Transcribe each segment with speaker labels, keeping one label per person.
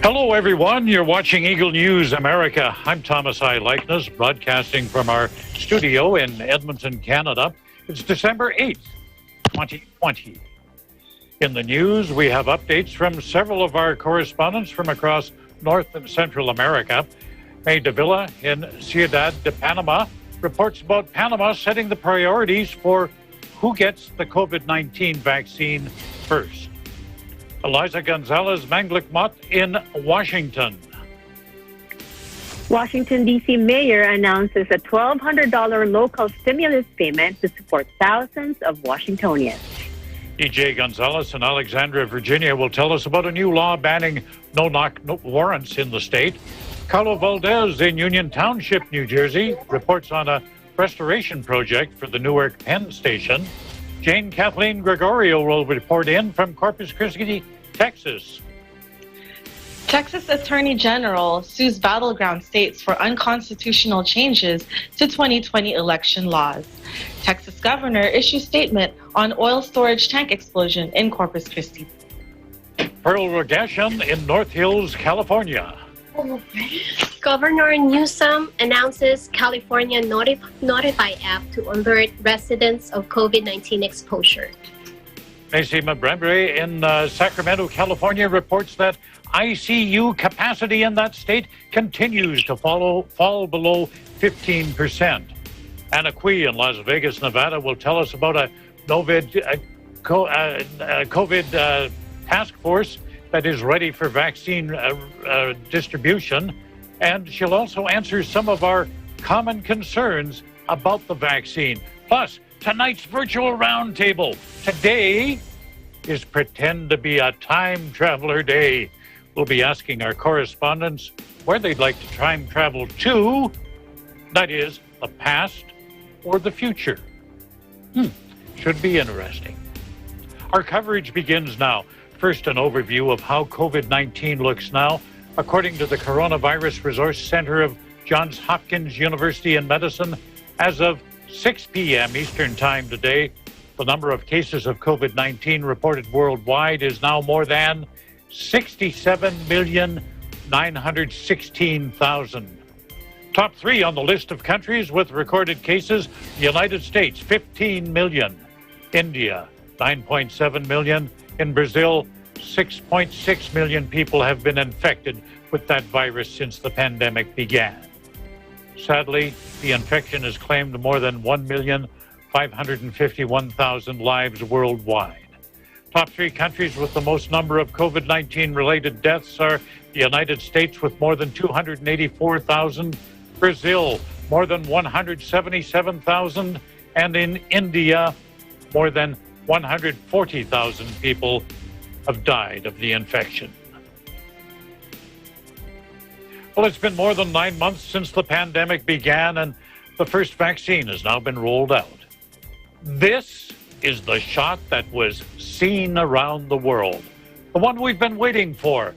Speaker 1: Hello, everyone. You're watching Eagle News America. I'm Thomas I. Likeness, broadcasting from our studio in Edmonton, Canada. It's December 8th, 2020. In the news, we have updates from several of our correspondents from across North and Central America. May Davila in Ciudad de Panama reports about Panama setting the priorities for who gets the COVID-19 vaccine first. Eliza Gonzalez-Manglik-Mott in Washington.
Speaker 2: Washington, D.C. mayor announces a $1,200 local stimulus payment to support thousands of Washingtonians.
Speaker 1: E.J. Gonzalez in Alexandria, Virginia will tell us about a new law banning no-knock warrants in the state. Carlo Valdez in Union Township, New Jersey, reports on a restoration project for the Newark Penn Station. Jane Kathleen Gregorio will report in from Corpus Christi, Texas.
Speaker 3: Texas Attorney General sues battleground states for unconstitutional changes to 2020 election laws. Texas governor issues statement on oil storage tank explosion in Corpus Christi.
Speaker 1: Pearl Rogashian in North Hills, California.
Speaker 4: Governor Newsom announces California Notify app to alert residents of COVID-19 exposure.
Speaker 1: Maysima Brembre in Sacramento, California reports that ICU capacity in that state continues to fall below 15%. Anna Cui in Las Vegas, Nevada will tell us about a COVID task force that is ready for vaccine distribution. And she'll also answer some of our common concerns about the vaccine. Plus, tonight's virtual roundtable. Today is Pretend to be a Time Traveler Day. We'll be asking our correspondents where they'd like to time travel to, that is, the past or the future. Should be interesting. Our coverage begins now. First, an overview of how COVID-19 looks now. According to the Coronavirus Resource Center of Johns Hopkins University in Medicine, as of 6 p.m. Eastern Time today, the number of cases of COVID-19 reported worldwide is now more than 67,916,000. Top three on the list of countries with recorded cases: the United States, 15 million. India, 9.7 million. In Brazil, 6.6 million people have been infected with that virus since the pandemic began. Sadly, the infection has claimed more than 1,551,000 lives worldwide. Top three countries with the most number of COVID-19 related deaths are the United States with more than 284,000, Brazil more than 177,000, and in India more than 140,000 people have died of the infection. Well, it's been more than 9 months since the pandemic began, and the first vaccine has now been rolled out. This is the shot that was seen around the world, the one we've been waiting for.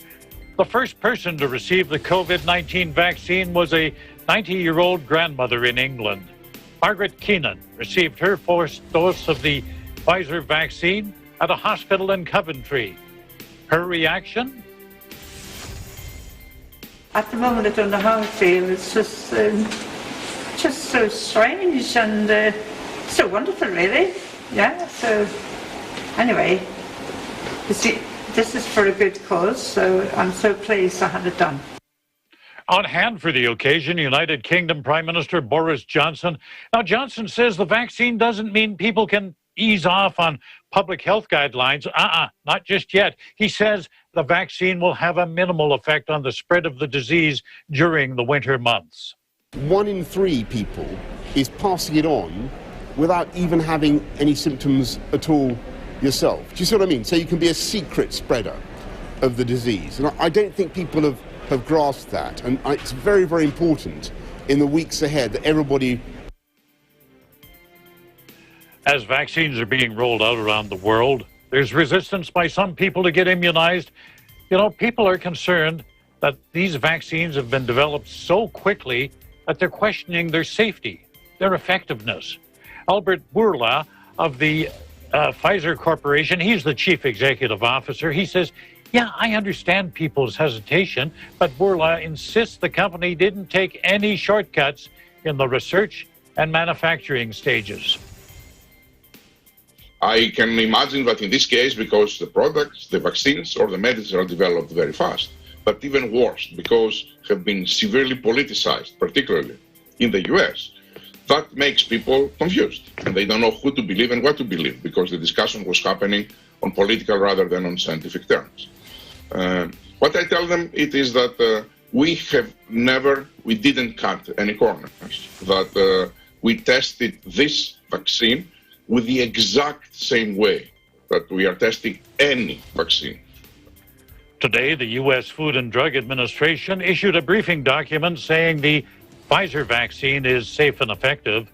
Speaker 1: The first person to receive the COVID-19 vaccine was a 90-year-old grandmother in England. Margaret Keenan received her first dose of the Pfizer vaccine at a hospital in Coventry. Her reaction?
Speaker 5: At the moment, I don't know how I feel. It's just so strange and so wonderful, really. Yeah, so anyway, you see, this is for a good cause, so I'm so pleased I had it done.
Speaker 1: On hand for the occasion, United Kingdom Prime Minister Boris Johnson. Now, Johnson says the vaccine doesn't mean people can ease off on public health guidelines. Not just yet. He says the vaccine will have a minimal effect on the spread of the disease during the winter months.
Speaker 6: 1 in 3 people is passing it on without even having any symptoms at all yourself. Do you see what I mean? So you can be a secret spreader of the disease. And I don't think people have grasped that. And it's very, very important in the weeks ahead that everybody...
Speaker 1: As vaccines are being rolled out around the world, there's resistance by some people to get immunized. You know, people are concerned that these vaccines have been developed so quickly that they're questioning their safety, their effectiveness. Albert Bourla of the Pfizer Corporation, he's the chief executive officer. He says Yeah, I understand people's hesitation, but Bourla insists the company didn't take any shortcuts in the research and manufacturing stages.
Speaker 7: I can imagine that in this case, because the products, the vaccines or the medicines are developed very fast, but even worse, because have been severely politicized, particularly in the US, that makes people confused and they don't know who to believe and what to believe because the discussion was happening on political rather than on scientific terms. What I tell them it is that we didn't cut any corners, that we tested this vaccine with the exact same way that we are testing any vaccine.
Speaker 1: Today, the U.S. Food and Drug Administration issued a briefing document saying the Pfizer vaccine is safe and effective.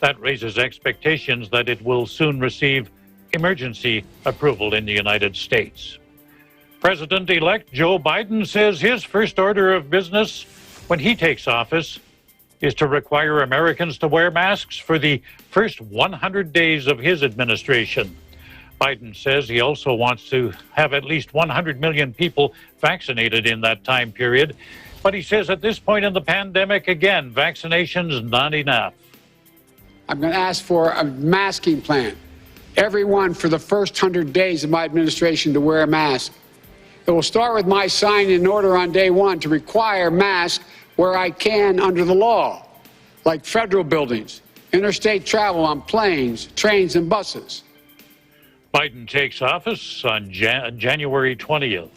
Speaker 1: That raises expectations that it will soon receive emergency approval in the United States. President-elect Joe Biden says his first order of business when he takes office is to require Americans to wear masks for the first 100 days of his administration. Biden says he also wants to have at least 100 million people vaccinated in that time period. But he says at this point in the pandemic, again, vaccination's not enough.
Speaker 8: I'm going to ask for a masking plan. Everyone for the first 100 days of my administration to wear a mask. It will start with my signing an order on day one to require masks where I can under the law, like federal buildings, interstate travel on planes, trains, and buses.
Speaker 1: Biden takes office on January 20th.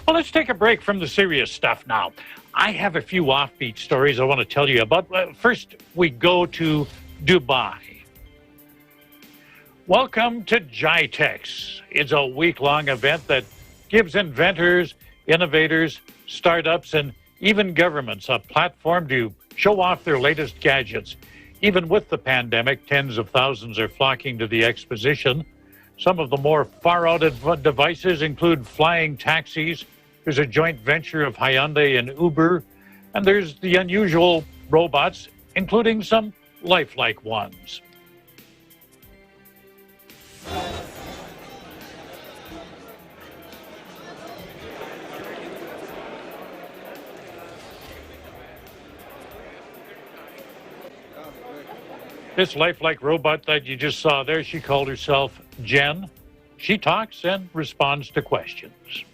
Speaker 1: Well, let's take a break from the serious stuff now. I have a few offbeat stories I want to tell you about. First, we go to Dubai. Welcome to Gitex. It's a week-long event that gives inventors, innovators, startups, and even governments a platform to show off their latest gadgets. Even with the pandemic, tens of thousands are flocking to the exposition. Some of the more far-out devices include flying taxis. There's a joint venture of Hyundai and Uber. And there's the unusual robots, including some lifelike ones. This lifelike robot that you just saw there, she called herself Jen. She talks and responds to questions.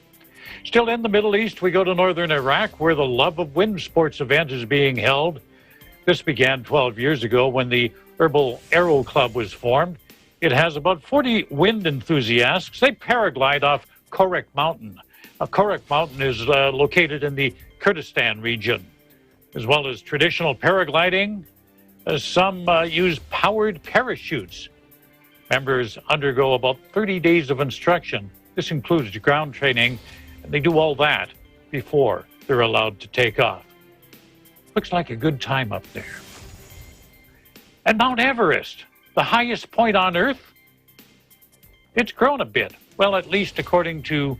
Speaker 1: Still in the Middle East, we go to northern Iraq, where the Love of Wind sports event is being held. This began 12 years ago when the Herbal Aero Club was formed. It has about 40 wind enthusiasts. They paraglide off Korek Mountain. Korek Mountain is located in the Kurdistan region. As well as traditional paragliding, some use powered parachutes. Members undergo about 30 days of instruction. This includes ground training, and they do all that before they're allowed to take off. Looks like a good time up there. And Mount Everest, the highest point on Earth, it's grown a bit. Well, at least according to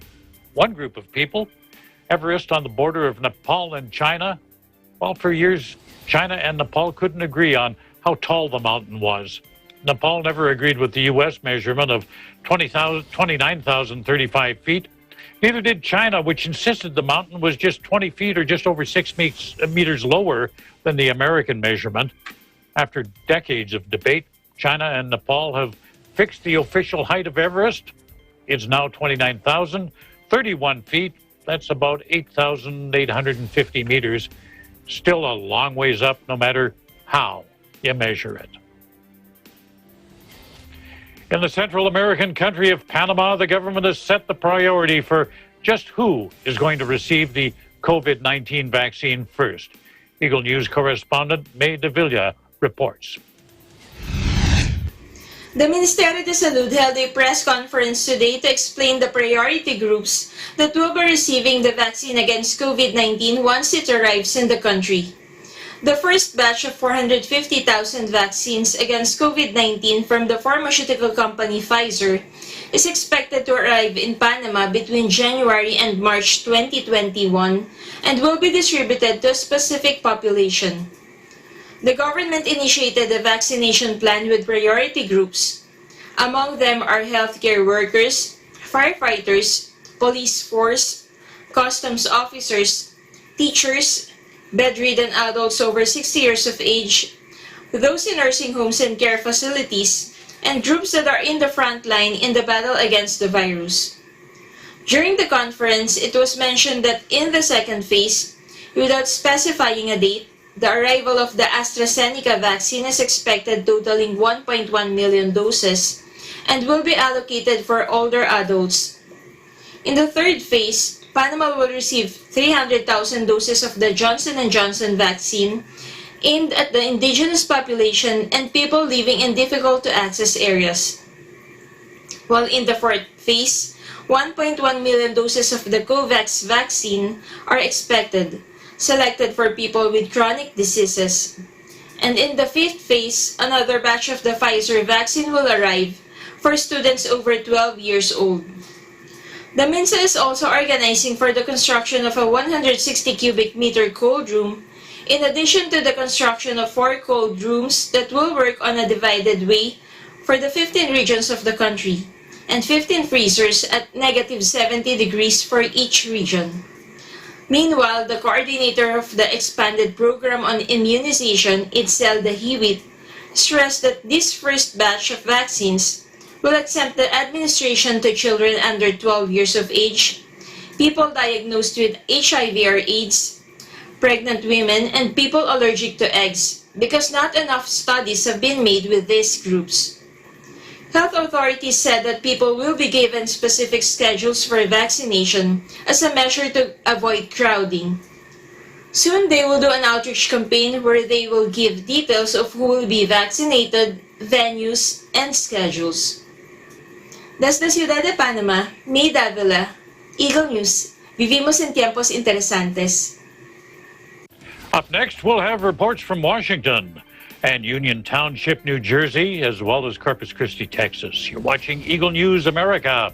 Speaker 1: one group of people. Everest on the border of Nepal and China. Well, for years, China and Nepal couldn't agree on how tall the mountain was. Nepal never agreed with the U.S. measurement of 29,035 feet. Neither did China, which insisted the mountain was just 20 feet or just over 6 meters lower than the American measurement. After decades of debate, China and Nepal have fixed the official height of Everest. It's now 29,031 feet. That's about 8,850 meters. Still a long ways up, no matter how you measure it. In the Central American country of Panama, the government has set the priority for just who is going to receive the COVID-19 vaccine first. Eagle News correspondent May de Villa reports.
Speaker 9: The Ministerio de Salud held a press conference today to explain the priority groups that will be receiving the vaccine against COVID-19 once it arrives in the country. The first batch of 450,000 vaccines against COVID-19 from the pharmaceutical company Pfizer is expected to arrive in Panama between January and March 2021 and will be distributed to a specific population. The government initiated a vaccination plan with priority groups. Among them are healthcare workers, firefighters, police force, customs officers, teachers, bedridden adults over 60 years of age, those in nursing homes and care facilities, and groups that are in the front line in the battle against the virus. During the conference, it was mentioned that in the second phase, without specifying a date, the arrival of the AstraZeneca vaccine is expected totaling 1.1 million doses and will be allocated for older adults. In the third phase, Panama will receive 300,000 doses of the Johnson & Johnson vaccine aimed at the indigenous population and people living in difficult-to-access areas. While in the fourth phase, 1.1 million doses of the COVAX vaccine are expected, selected for people with chronic diseases. And in the fifth phase, another batch of the Pfizer vaccine will arrive for students over 12 years old. The MINSA is also organizing for the construction of a 160 cubic meter cold room, in addition to the construction of 4 cold rooms that will work on a divided way for the 15 regions of the country, and 15 freezers at -70 degrees for each region. Meanwhile, the coordinator of the expanded program on immunization, Itzel Dahiwit, stressed that this first batch of vaccines will exempt the administration to children under 12 years of age, people diagnosed with HIV or AIDS, pregnant women, and people allergic to eggs, because not enough studies have been made with these groups. Health authorities said that people will be given specific schedules for vaccination as a measure to avoid crowding. Soon they will do an outreach campaign where they will give details of who will be vaccinated, venues, and schedules. Desde Ciudad de Panama, May Davila, Eagle News. Vivimos en tiempos interesantes.
Speaker 1: Up next, we'll have reports from Washington and Union Township, New Jersey, as well as Corpus Christi, Texas. You're watching Eagle News America.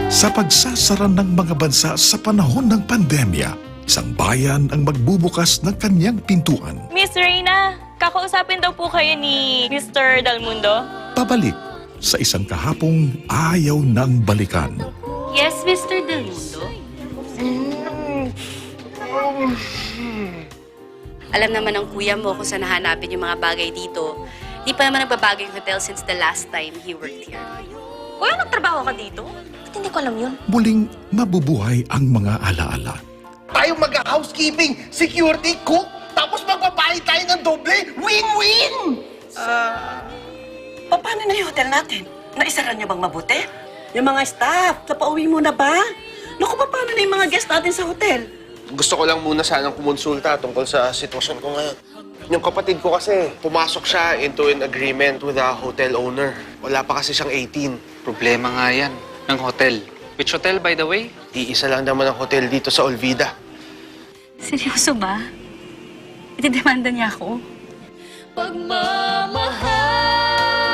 Speaker 10: Sa pagsasara ng mga bansa sa panahon ng pandemya, isang bayan ang magbubukas ng kanyang pintuan.
Speaker 11: Miss Reina, kakausapin daw po kayo ni Mr. Dalmundo.
Speaker 10: Pabalik sa isang kahapong ayaw ng balikan.
Speaker 12: Yes, Mr. Dalmundo? Alam naman ng kuya mo kung saan nahanapin yung mga bagay dito. Di pa naman nagbabago yung hotel since the last time he worked here.
Speaker 11: Kuya, nagtrabaho ka dito? Ba't hindi ko alam yun?
Speaker 10: Muling mabubuhay ang mga alaala.
Speaker 13: Tayo mag-housekeeping, security, cook, tapos magpapalit tayo ng doble. Win-win!
Speaker 14: Paano na yung hotel natin? Naisara niyo bang mabuti? Yung mga staff, napauwi mo na ba? Naku, paano na yung mga guest natin sa hotel?
Speaker 13: Gusto ko lang muna sanang kumonsulta tungkol sa sitwasyon ko ngayon. Yung kapatid ko kasi, pumasok siya into an agreement with the hotel owner. Wala pa kasi siyang 18.
Speaker 15: Problema nga yan, ng hotel. Which hotel, by the way?
Speaker 13: Iisa lang naman ang hotel dito sa Olvida.
Speaker 12: Seryoso ba? Itidemanda niya ako?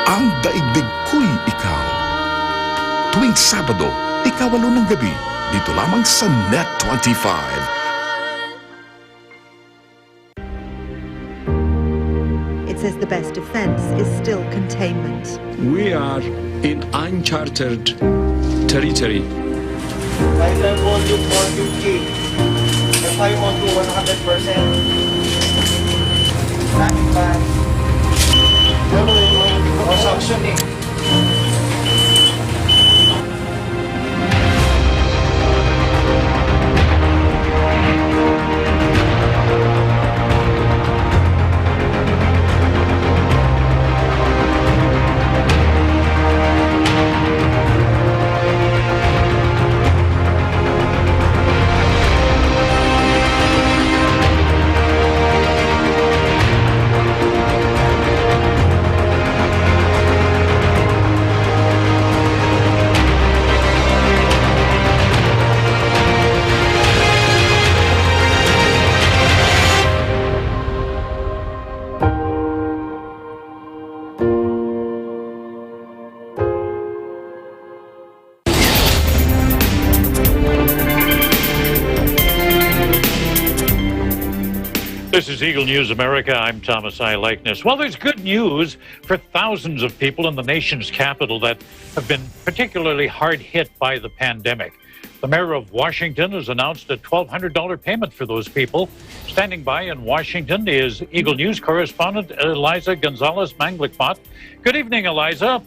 Speaker 10: Ang daigdig ko'y ikaw. Tuwing Sabado, ika-8 ng gabi, dito lamang sa Net 25.
Speaker 16: It says the best defense is still containment.
Speaker 17: We are in uncharted territory.
Speaker 13: Final volume 450. The fire on to 100%. Traffic ban. Consumption eh.
Speaker 1: This is Eagle News America. I'm Thomas I. Likeness. Well, there's good news for thousands of people in the nation's capital that have been particularly hard hit by the pandemic. The mayor of Washington has announced a $1,200 payment for those people. Standing by in Washington is Eagle News correspondent Eliza Gonzalez-Manglicmot. Good evening, Eliza.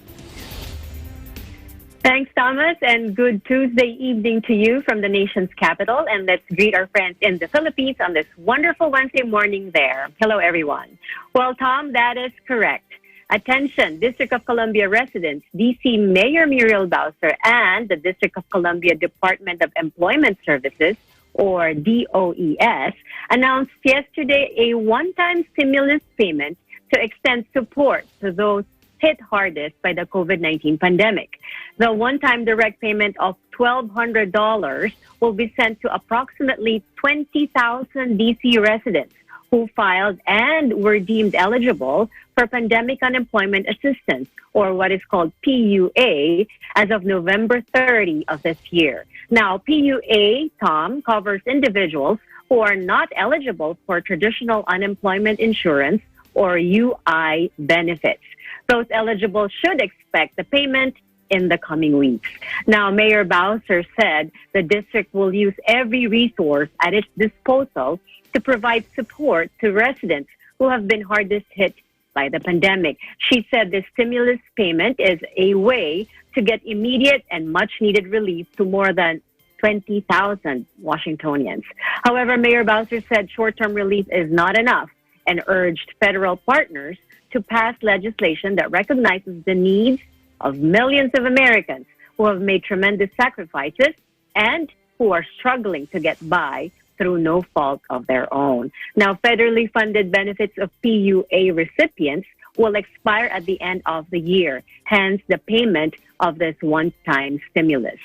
Speaker 2: Thanks, Thomas, and good Tuesday evening to you from the nation's capital. And let's greet our friends in the Philippines on this wonderful Wednesday morning there. Hello, everyone. Well, Tom, that is correct. Attention, District of Columbia residents, D.C. Mayor Muriel Bowser and the District of Columbia Department of Employment Services, or DOES, announced yesterday a one-time stimulus payment to extend support to those hit hardest by the COVID-19 pandemic. The one-time direct payment of $1,200 will be sent to approximately 20,000 D.C. residents who filed and were deemed eligible for pandemic unemployment assistance, or what is called PUA, as of November 30 of this year. Now, PUA, Tom, covers individuals who are not eligible for traditional unemployment insurance or UI benefits. Those eligible should expect the payment in the coming weeks. Now, Mayor Bowser said the district will use every resource at its disposal to provide support to residents who have been hardest hit by the pandemic. She said the stimulus payment is a way to get immediate and much-needed relief to more than 20,000 Washingtonians. However, Mayor Bowser said short-term relief is not enough and urged federal partners to pass legislation that recognizes the needs of millions of Americans who have made tremendous sacrifices and who are struggling to get by through no fault of their own. Now, federally funded benefits of PUA recipients will expire at the end of the year, hence the payment of this one-time stimulus.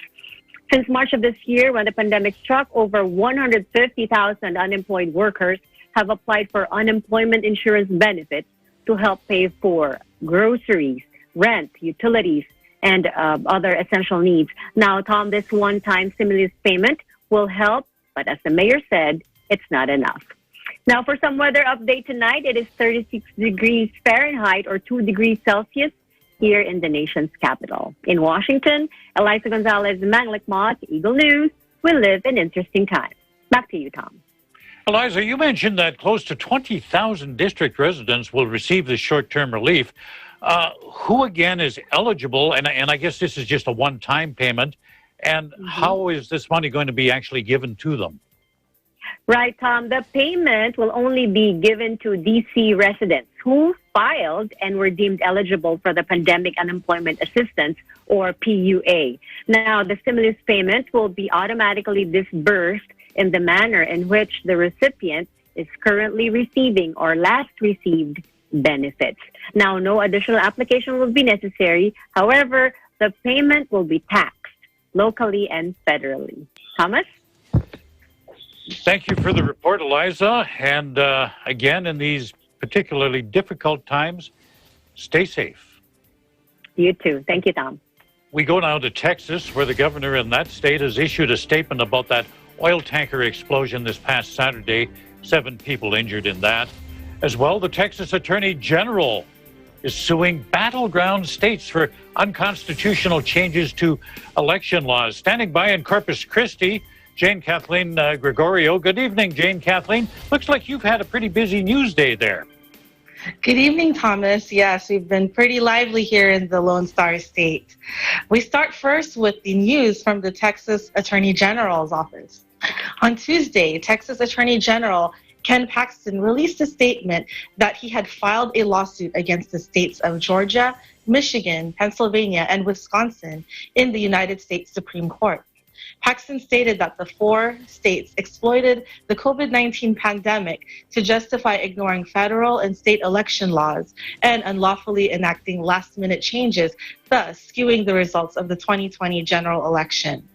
Speaker 2: Since March of this year, when the pandemic struck, over 150,000 unemployed workers have applied for unemployment insurance benefits to help pay for groceries, rent, utilities, and other essential needs. Now, Tom, this one-time stimulus payment will help, but as the mayor said, it's not enough. Now, for some weather update tonight, it is 36 degrees Fahrenheit or 2 degrees Celsius here in the nation's capital. In Washington, Eliza Gonzalez-Manglicmot, Eagle News, we live in interesting times. Back to you, Tom.
Speaker 1: Eliza, you mentioned that close to 20,000 district residents will receive this short-term relief. Who, again, is eligible? And I guess this is just a one-time payment. And how is this money going to be actually given to them?
Speaker 2: Right, Tom. The payment will only be given to D.C. residents who filed and were deemed eligible for the Pandemic Unemployment Assistance, or PUA. Now, the stimulus payment will be automatically disbursed in the manner in which the recipient is currently receiving or last received benefits. Now, no additional application will be necessary. However, the payment will be taxed locally and federally. Thomas?
Speaker 1: Thank you for the report, Eliza. And again, in these particularly difficult times, stay safe.
Speaker 2: You too. Thank you, Tom.
Speaker 1: We go now to Texas, where the governor in that state has issued a statement about that oil tanker explosion this past Saturday. 7 people injured in that. As well, the Texas Attorney General is suing battleground states for unconstitutional changes to election laws. Standing by in Corpus Christi, Jane Kathleen Gregorio. Good evening, Jane Kathleen. Looks like you've had a pretty busy news day there.
Speaker 3: Good evening, Thomas. Yes, we've been pretty lively here in the Lone Star State. We start first with the news from the Texas Attorney General's office. On Tuesday, Texas Attorney General Ken Paxton released a statement that he had filed a lawsuit against the states of Georgia, Michigan, Pennsylvania, and Wisconsin in the United States Supreme Court. Paxton stated that the 4 states exploited the COVID-19 pandemic to justify ignoring federal and state election laws and unlawfully enacting last-minute changes, thus skewing the results of the 2020 general election.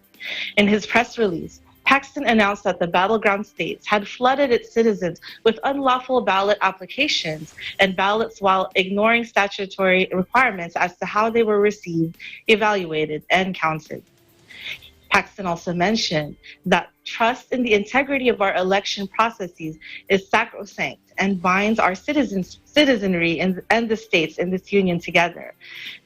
Speaker 3: In his press release, Paxton announced that the battleground states had flooded its citizens with unlawful ballot applications and ballots while ignoring statutory requirements as to how they were received, evaluated, and counted. Paxton also mentioned that trust in the integrity of our election processes is sacrosanct and binds our citizenry and the states in this union together.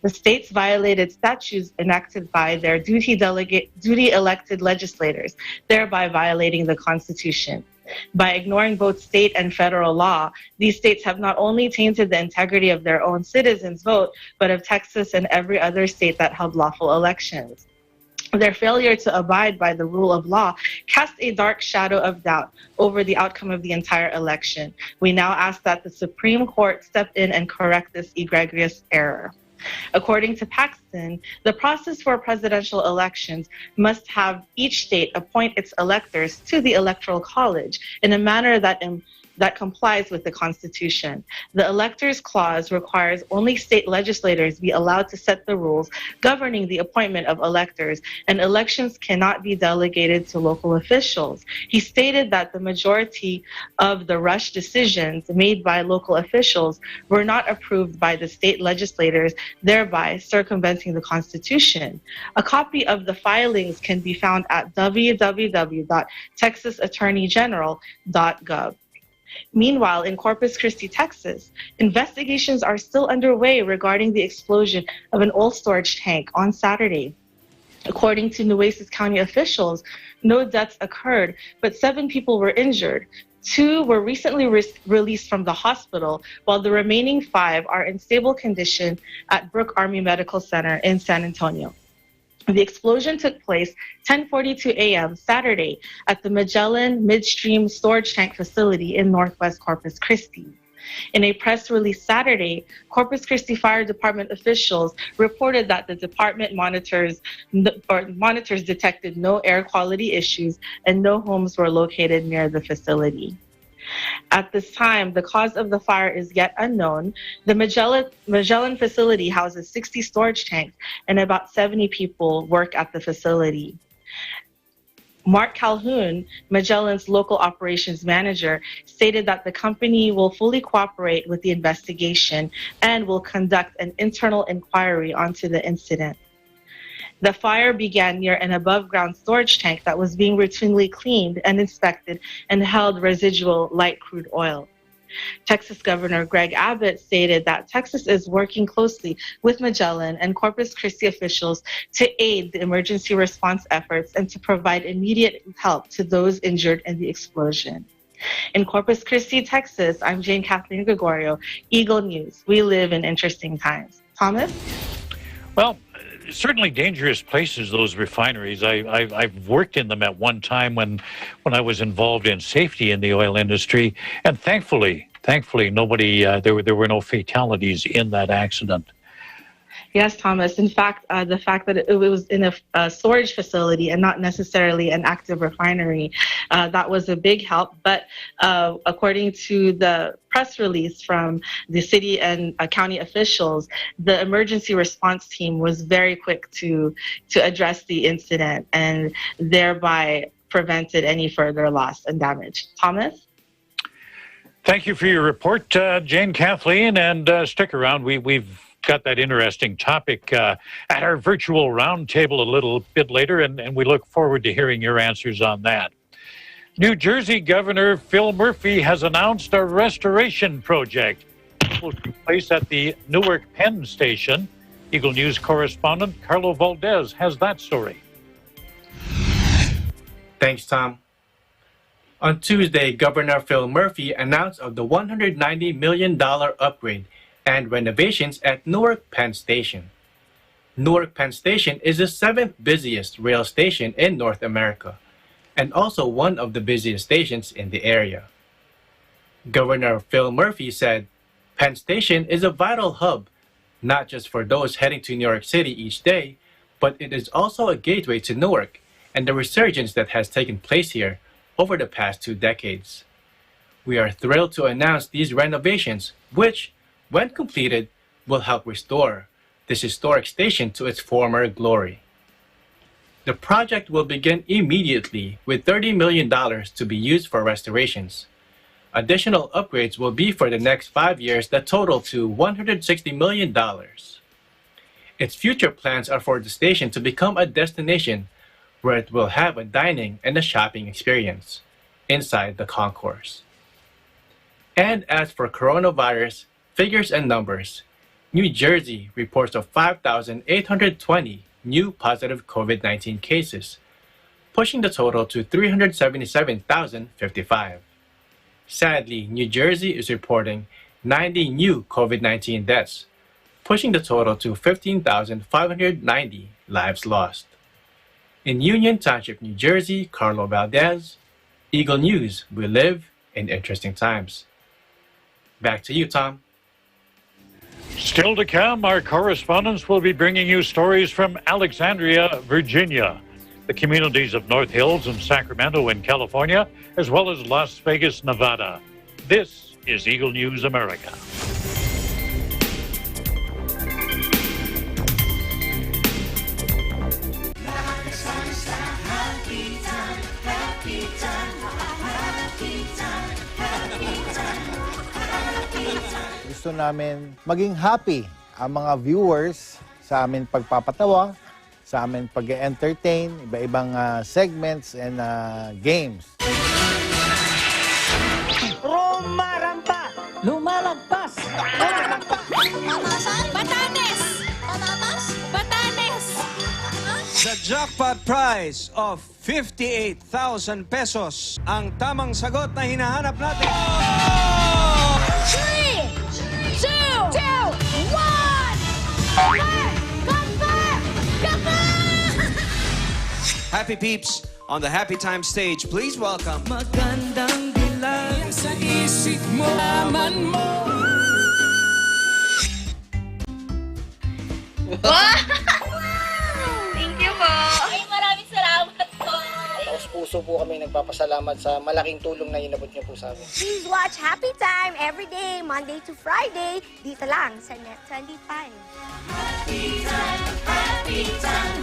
Speaker 3: The states violated statutes enacted by their duty-elected legislators, thereby violating the Constitution. By ignoring both state and federal law, these states have not only tainted the integrity of their own citizens' vote, but of Texas and every other state that held lawful elections. Their failure to abide by the rule of law cast a dark shadow of doubt over the outcome of the entire election. We now ask that the Supreme Court step in and correct this egregious error. According to Paxton, the process for presidential elections must have each state appoint its electors to the Electoral College in a manner that complies with the Constitution. The Electors Clause requires only state legislators be allowed to set the rules governing the appointment of electors, and elections cannot be delegated to local officials. He stated that the majority of the rush decisions made by local officials were not approved by the state legislators, thereby circumventing the Constitution. A copy of the filings can be found at www.texasattorneygeneral.gov. Meanwhile, in Corpus Christi, Texas, investigations are still underway regarding the explosion of an oil storage tank on Saturday. According to Nueces County officials, no deaths occurred, but 7 people were injured. 2 were recently released from the hospital, while the remaining 5 are in stable condition at Brooke Army Medical Center in San Antonio. The explosion took place 10:42 a.m. Saturday at the Magellan Midstream Storage Tank Facility in Northwest Corpus Christi. In a press release Saturday, Corpus Christi Fire Department officials reported that the department monitors detected no air quality issues and no homes were located near the facility. At this time, the cause of the fire is yet unknown. The Magellan facility houses 60 storage tanks and about 70 people work at the facility. Mark Calhoun, Magellan's local operations manager, stated that the company will fully cooperate with the investigation and will conduct an internal inquiry onto the incident. The fire began near an above-ground storage tank that was being routinely cleaned and inspected and held residual light crude oil. Texas Governor Greg Abbott stated that Texas is working closely with Magellan and Corpus Christi officials to aid the emergency response efforts and to provide immediate help to those injured in the explosion. In Corpus Christi, Texas, I'm Jane Kathleen Gregorio, Eagle News. We live in interesting times. Thomas?
Speaker 1: Well, certainly dangerous places, those refineries. I've worked in them at one time when I was involved in safety in the oil industry, and thankfully nobody there were no fatalities in that accident.
Speaker 3: Yes, Thomas. In fact, the fact that it was in a storage facility and not necessarily an active refinery, that was a big help. But according to the press release from the city and county officials, the emergency response team was very quick to address the incident and thereby prevented any further loss and damage. Thomas?
Speaker 1: Thank you for your report, Jane Kathleen, and stick around. We've got that interesting topic at our virtual roundtable a little bit later, and we look forward to hearing your answers on that. New Jersey Governor Phil Murphy has announced a restoration project. It will take place at the Newark Penn Station. Eagle News correspondent Carlo Valdez has that story.
Speaker 18: Thanks, Tom. On Tuesday, Governor Phil Murphy announced of the $190 million upgrade and renovations at Newark Penn Station. Newark Penn Station is the 7th busiest rail station in North America, and also one of the busiest stations in the area. Governor Phil Murphy said, Penn Station is a vital hub, not just for those heading to New York City each day, but it is also a gateway to Newark and the resurgence that has taken place here over the past 2 decades. We are thrilled to announce these renovations, which, when completed, will help restore this historic station to its former glory. The project will begin immediately with $30 million to be used for restorations. Additional upgrades will be for the next 5 years that total to $160 million. Its future plans are for the station to become a destination where it will have a dining and a shopping experience inside the concourse. And as for coronavirus figures and numbers, New Jersey reports of 5,820 new positive COVID-19 cases, pushing the total to 377,055. Sadly, New Jersey is reporting 90 new COVID-19 deaths, pushing the total to 15,590 lives lost. In Union Township, New Jersey, Carlo Valdez, Eagle News, we live in interesting times. Back to you, Tom.
Speaker 1: Still to come, our correspondents will be bringing you stories from Alexandria, Virginia, the communities of North Hills and Sacramento in California, as well as Las Vegas, Nevada. This is Eagle News America.
Speaker 19: Gusto namin maging happy ang mga viewers sa amin pagpapatawa, sa amin pag-entertain, iba-ibang segments and games.
Speaker 20: Rumarampa! Lumalagpas!
Speaker 21: Tamasan! Batanes! Tamatas! Batanes!
Speaker 20: The jackpot prize of 58,000 pesos. Ang tamang sagot na hinahanap natin.
Speaker 21: 3, 2, 1! Confirm!
Speaker 20: Happy peeps, on the Happy Time stage, please welcome. Magandang dilag sa isip mo, aman mo.
Speaker 21: Thank you po! Ay, maraming salamat po!
Speaker 22: Taos puso po kami nagpapasalamat sa malaking tulong na inabot niyo po sa amin.
Speaker 21: Please watch Happy Time every day, Monday to Friday, dito lang sa Net 25. Happy Time, Happy Time,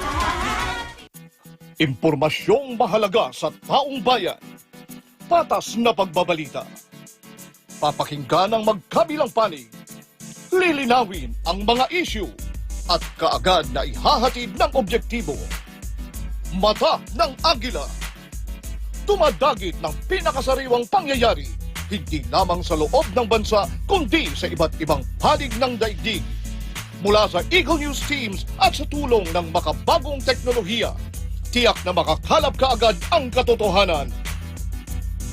Speaker 23: Impormasyong mahalaga sa taong bayan. Patas na pagbabalita. Papakinggan ang magkabilang panig. Lilinawin ang mga issue at kaagad na ihahatid ng objektibo. Mata ng Agila. Tumadagit ng pinakasariwang pangyayari, hindi lamang sa loob ng bansa, kundi sa iba't ibang panig ng daigdig. Mula sa Eagle News Teams at sa tulong ng makabagong teknolohiya, tiyak na makakalap kaagad ang katotohanan.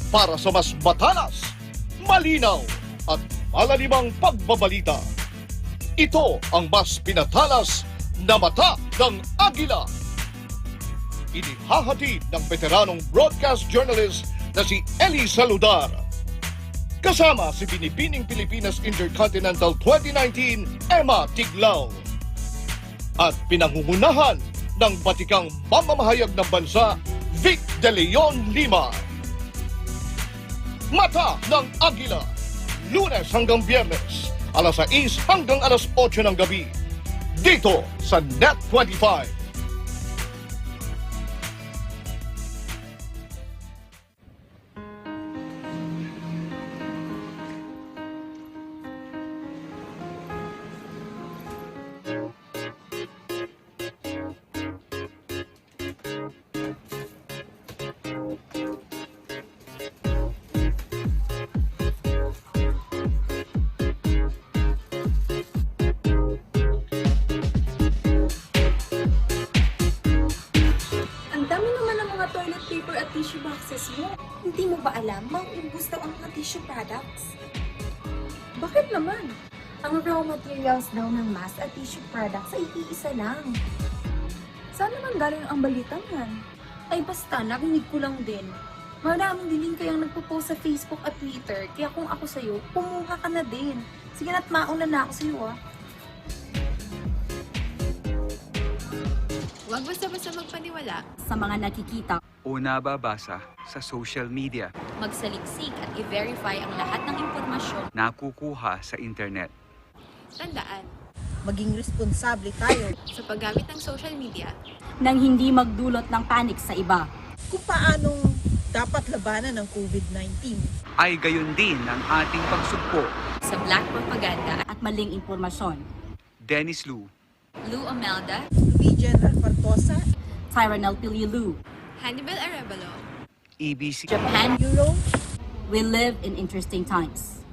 Speaker 23: Para sa mas matalas, malinaw at malalimang pagbabalita. Ito ang mas pinatalas na Mata ng Agila. Inihahatid ng veteranong broadcast journalist na si Eli Saludar. Kasama si Binibining Pilipinas Intercontinental 2019, Emma Tiglao. At pinangungunahan ng batikang mamamahayag ng bansa, Vic De Leon Lima. Mata ng Agila, Lunes hanggang Biyernes, alas 6 hanggang alas 8 ng gabi, dito sa Net 25.
Speaker 24: Tissue boxes mo. Hindi mo ba alam, mauubos daw ang mga tissue products? Bakit naman? Ang raw materials daw ng mask at tissue products ay iisa lang. Saan naman galing ang balitang yan? Ay basta, narinig ko lang din. Maraming din kayang nagpo-post sa Facebook at Twitter, kaya kung ako sa'yo, pumuha ka na din. Sige na't mauna na ako sa'yo
Speaker 25: Huwag basta-basta magpaniwala
Speaker 24: sa mga nakikita
Speaker 15: o nababasa sa social media.
Speaker 25: Magsaliksik at i-verify ang lahat ng impormasyon
Speaker 15: Nakukuha sa internet.
Speaker 25: Tandaan,
Speaker 24: maging responsable tayo
Speaker 25: sa paggamit ng social media
Speaker 24: nang hindi magdulot ng panik sa iba.
Speaker 26: Kung paanong dapat labanan ng COVID-19.
Speaker 15: Ay gayon din ang ating pagsugpo
Speaker 25: sa black propaganda
Speaker 24: at maling impormasyon.
Speaker 15: Dennis Lu,
Speaker 25: Lou Amelda,
Speaker 26: General Partosa,
Speaker 25: Tyranel Pililu, Hannibal Arevalo,
Speaker 4: EBC,
Speaker 25: Japan, Euro. We live in interesting times.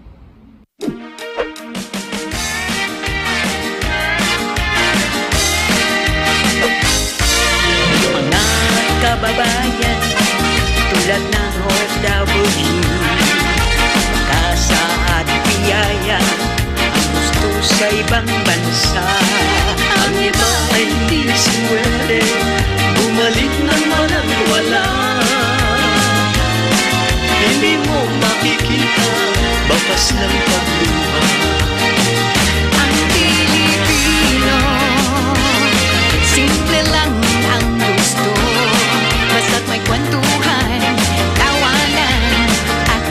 Speaker 5: Mga kababayan, tulad ng OFW, makasa at biyaya ang gusto sa ibang bansa. Ang iba ay hindi swerte, bumalik ng walang wala. Hindi mo makikita, bakas ng pagluha. Ang Pilipino, simple lang ang gusto. Basta't may kwentuhan, tawanan at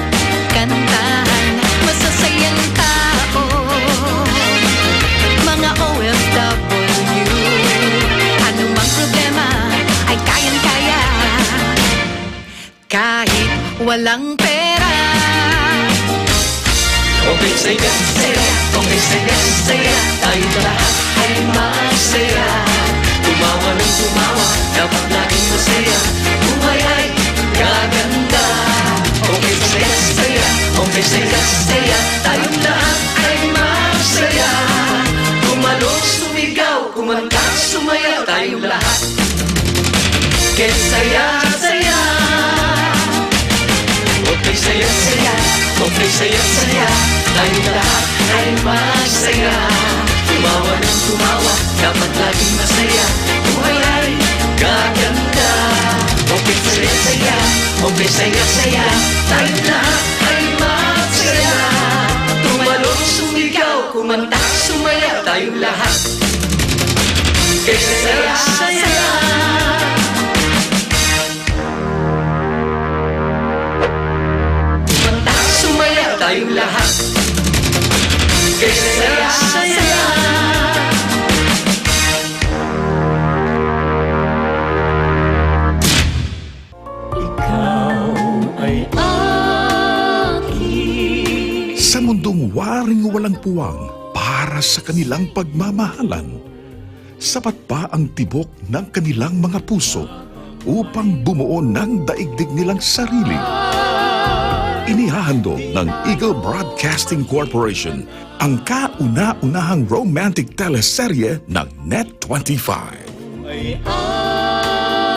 Speaker 5: kantahan. Masasayang tao, mga OFW. Anumang problema ay kayang-kaya, kahit walang pera. Okay, saya, saya. Okay, saya, saya. Tayong lahat ay masaya. Tumawa ng tumawa, dapat laging masaya. Buhay ay gaganda. Okay, saya, saya. Okay, saya, saya. Tayong lahat ay masaya. Kumalong, sumigaw, kumanta, sumayaw. Tayong lahat kaya saya, saya. Okay, saya, saya. Okay, saya, saya. Tayong lahat ay masaya. Tumawa ng tumawa, dapat laging masaya. Buhay ay gaganda. Okay, saya, saya. Okay, saya, saya. Tayong lahat ay masaya. Tumalong, sumigaw, kumanta, sumayaw. Tayong lahat kaya saya, saya. Tayong lahat kaya saya, saya. Ikaw ay akin.
Speaker 10: Sa mundong waring walang puwang para sa kanilang pagmamahalan, sapat pa ang tibok ng kanilang mga puso upang bumuo ng daigdig nilang sarili. Inihahandog ng Eagle Broadcasting Corporation ang kauna-unahang romantic teleserye ng Net25.
Speaker 5: Ay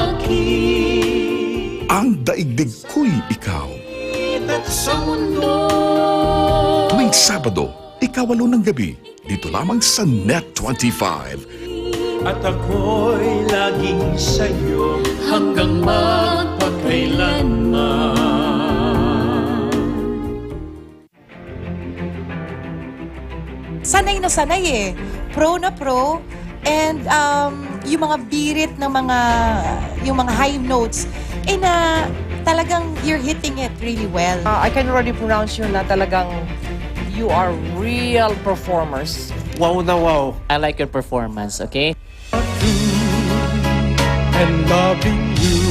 Speaker 5: akin.
Speaker 10: Ang Daigdig Ko'y Ikaw.
Speaker 5: Sa mundo.
Speaker 10: Tuwing Sabado, 8:08 ng gabi, dito lamang sa Net25.
Speaker 5: At ako'y laging sa'yo hanggang magpakailanman.
Speaker 6: Sanay na sanay eh. Pro na pro. And yung mga birit ng yung mga high notes, na talagang you're hitting it really well.
Speaker 7: I can already pronounce you na talagang you are real performers.
Speaker 8: Wow na wow. I like your performance, okay?
Speaker 5: And loving you.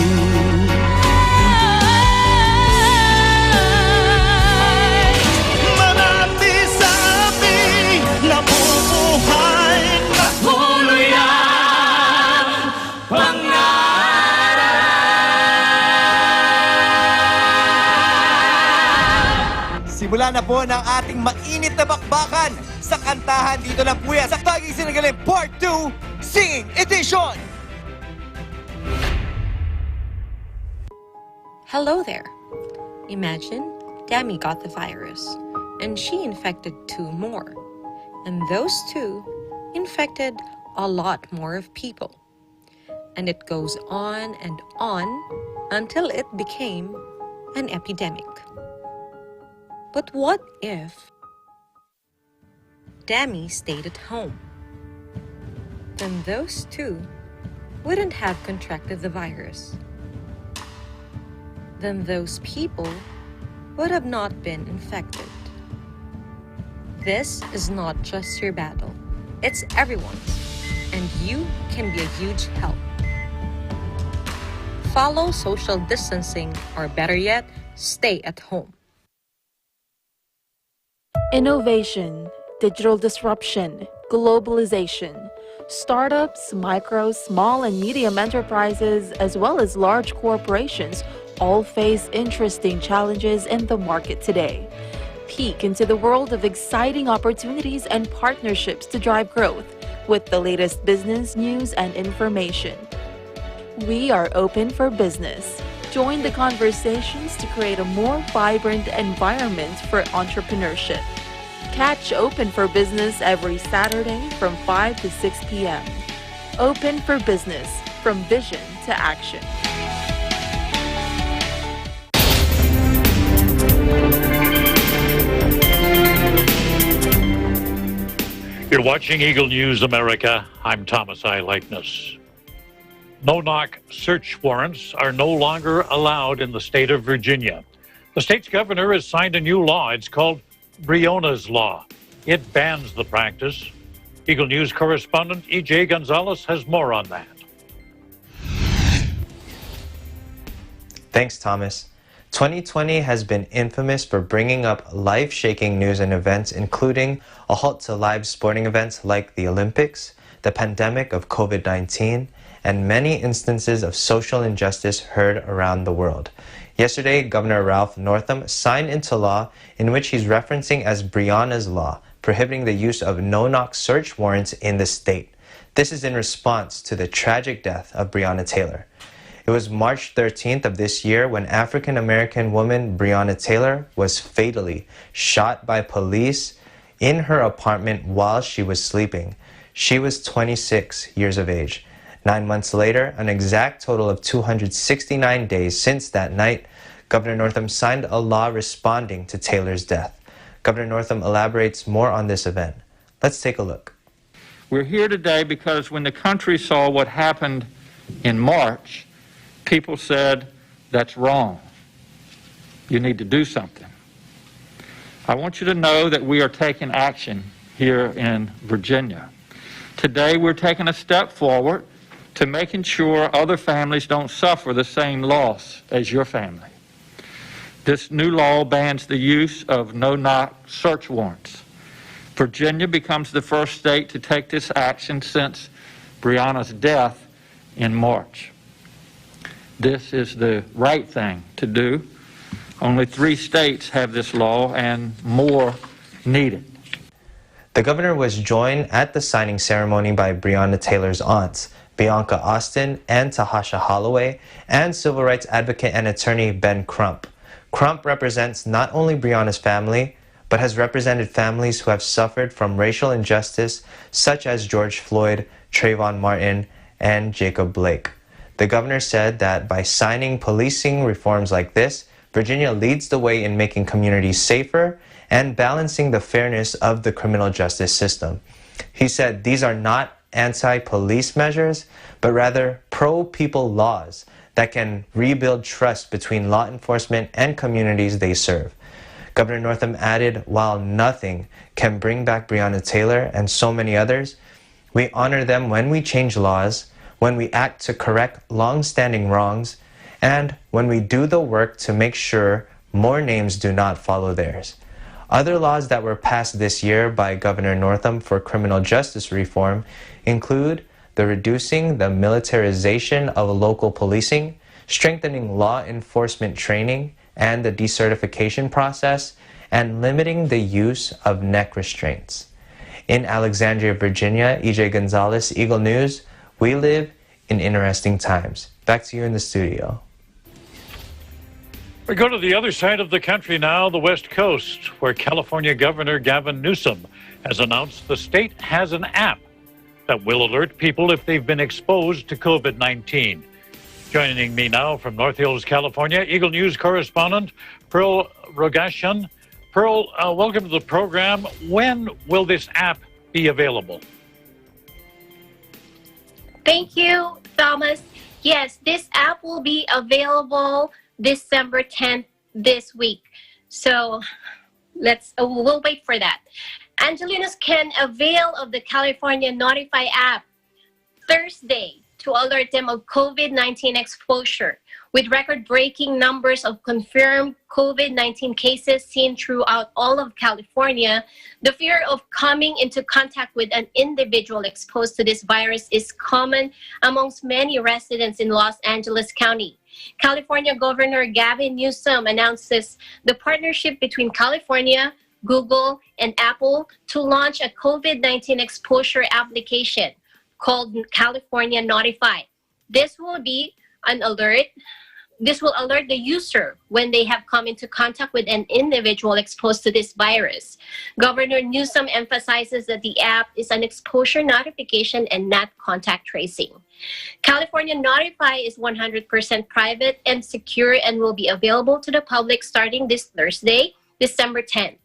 Speaker 5: Manati sa ating nabubuhay na tuloy ang pangarap.
Speaker 9: Simula na po ng ating mainit na bakbakan sa kantahan dito lang po yan sa Taging Sinagaling Part 2 Singing Edition!
Speaker 27: Hello there. Imagine Dami got the virus, and she infected 2 more. And those 2 infected a lot more of people. And it goes on and on until it became an epidemic. But what if Dami stayed at home? Then those 2 wouldn't have contracted the virus. Then those people would have not been infected. This is not just your battle, it's everyone's, and you can be a huge help. Follow social distancing, or better yet, stay at home.
Speaker 28: Innovation, digital disruption, globalization.
Speaker 4: Startups, micro, small, and medium enterprises, as well as large corporations, all face interesting challenges in the market today. Peek into the world of exciting opportunities and partnerships to drive growth with the latest business news and information. We are open for business. Join the conversations to create a more vibrant environment for entrepreneurship. Catch Open for Business every Saturday from 5 to 6 p.m. Open for Business, from vision to action.
Speaker 1: You're watching Eagle News America. I'm Thomas I. Likeness. No-knock search warrants are no longer allowed in the state of Virginia. The state's governor has signed a new law. It's called Breonna's Law. It bans the practice. Eagle News correspondent E.J. Gonzalez has more on that.
Speaker 11: Thanks, Thomas. 2020 has been infamous for bringing up life-shaking news and events, including a halt to live sporting events like the Olympics, the pandemic of COVID-19, and many instances of social injustice heard around the world. Yesterday, Governor Ralph Northam signed into law in which he's referencing as Breonna's Law, prohibiting the use of no-knock search warrants in the state. This is in response to the tragic death of Breonna Taylor. It was March 13th of this year when African-American woman Breonna Taylor was fatally shot by police in her apartment while she was sleeping. She was 26 years of age. 9 months later, an exact total of 269 days since that night, Governor Northam signed a law responding to Taylor's death. Governor Northam elaborates more on this event. Let's take a look.
Speaker 12: We're here today because when the country saw what happened in March, people said, that's wrong. You need to do something. I want you to know that we are taking action here in Virginia. Today, we're taking a step forward to making sure other families don't suffer the same loss as your family. This new law bans the use of no-knock search warrants. Virginia becomes the first state to take this action since Breonna's death in March. This is the right thing to do. Only 3 states have this law and more needed.
Speaker 11: The governor was joined at the signing ceremony by Breonna Taylor's aunts, Bianca Austin and Tahasha Holloway, and civil rights advocate and attorney Ben Crump. Crump represents not only Breonna's family, but has represented families who have suffered from racial injustice, such as George Floyd, Trayvon Martin, and Jacob Blake. The governor said that by signing policing reforms like this, Virginia leads the way in making communities safer and balancing the fairness of the criminal justice system. He said these are not anti-police measures, but rather pro-people laws that can rebuild trust between law enforcement and communities they serve. Governor Northam added, while nothing can bring back Breonna Taylor and so many others, we honor them when we change laws, when we act to correct long-standing wrongs, and when we do the work to make sure more names do not follow theirs. Other laws that were passed this year by Governor Northam for criminal justice reform include the reducing the militarization of local policing, strengthening law enforcement training and the decertification process, and limiting the use of neck restraints. In Alexandria, Virginia, E.J. Gonzalez, Eagle News, we live in interesting times. Back to you in the studio.
Speaker 1: We go to the other side of the country now, the West Coast, where California Governor Gavin Newsom has announced the state has an app that will alert people if they've been exposed to COVID-19. Joining me now from North Hills, California, Eagle News correspondent Pearl Rogashian. Pearl, welcome to the program. When will this app be available?
Speaker 13: Thank you, Thomas. Yes, this app will be available December 10th this week. So we'll wait for that. Angelinos can avail of the California Notify app Thursday, to alert them of COVID-19 exposure. With record-breaking numbers of confirmed COVID-19 cases seen throughout all of California, the fear of coming into contact with an individual exposed to this virus is common amongst many residents in Los Angeles County. California Governor Gavin Newsom announces the partnership between California, Google, and Apple to launch a COVID-19 exposure application called California Notify. This will be an alert. This will alert the user when they have come into contact with an individual exposed to this virus. Governor Newsom emphasizes that the app is an exposure notification and not contact tracing. California Notify is 100% private and secure and will be available to the public starting this Thursday, December 10th.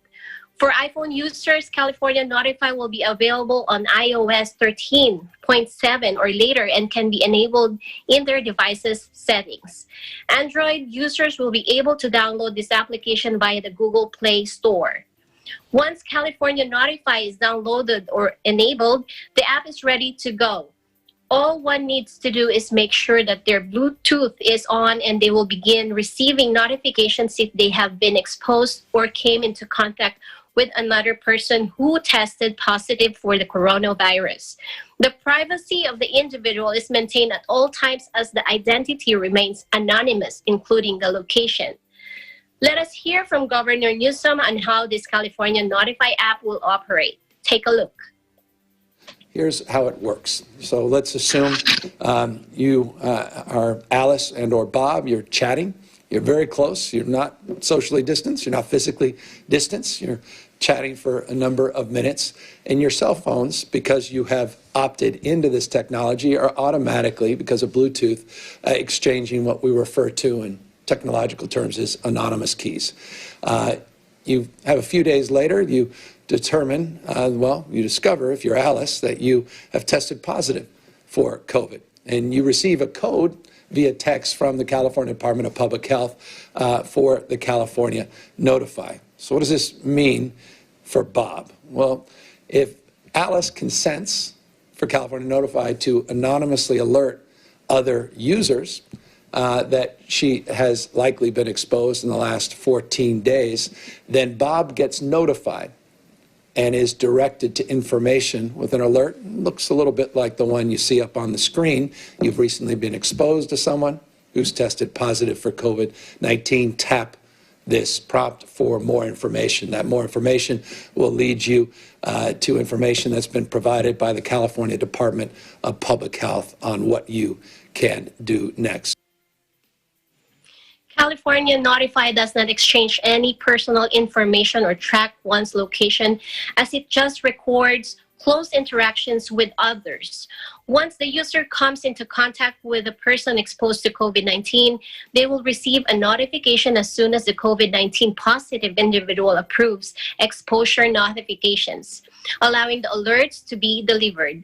Speaker 13: For iPhone users, California Notify will be available on iOS 13.7 or later and can be enabled in their device's settings. Android users will be able to download this application via the Google Play Store. Once California Notify is downloaded or enabled, the app is ready to go. All one needs to do is make sure that their Bluetooth is on and they will begin receiving notifications if they have been exposed or came into contact with another person who tested positive for the coronavirus. The privacy of the individual is maintained at all times as the identity remains anonymous, including the location. Let us hear from Governor Newsom on how this California Notify app will operate. Take a look.
Speaker 2: Here's how it works. So let's assume you are Alice and or Bob, you're chatting. You're very close. You're not socially distanced. You're not physically distanced. You're chatting for a number of minutes. And your cell phones, because you have opted into this technology, are automatically, because of Bluetooth, exchanging what we refer to in technological terms as anonymous keys. You have a few days later, you determine, you discover, if you're Alice, that you have tested positive for COVID. And you receive a code via text from the California Department of Public Health for the California Notify. So what does this mean for Bob? Well, if Alice consents for California Notify to anonymously alert other users that she has likely been exposed in the last 14 days, then Bob gets notified and is directed to information with an alert. It looks a little bit like the one you see up on the screen. You've recently been exposed to someone who's tested positive for COVID-19. Tap this prompt for more information. That more information will lead you to information that's been provided by the California Department of Public Health on what you can do next.
Speaker 13: California Notify does not exchange any personal information or track one's location, as it just records close interactions with others. Once the user comes into contact with a person exposed to COVID-19, they will receive a notification as soon as the COVID-19 positive individual approves exposure notifications, allowing the alerts to be delivered.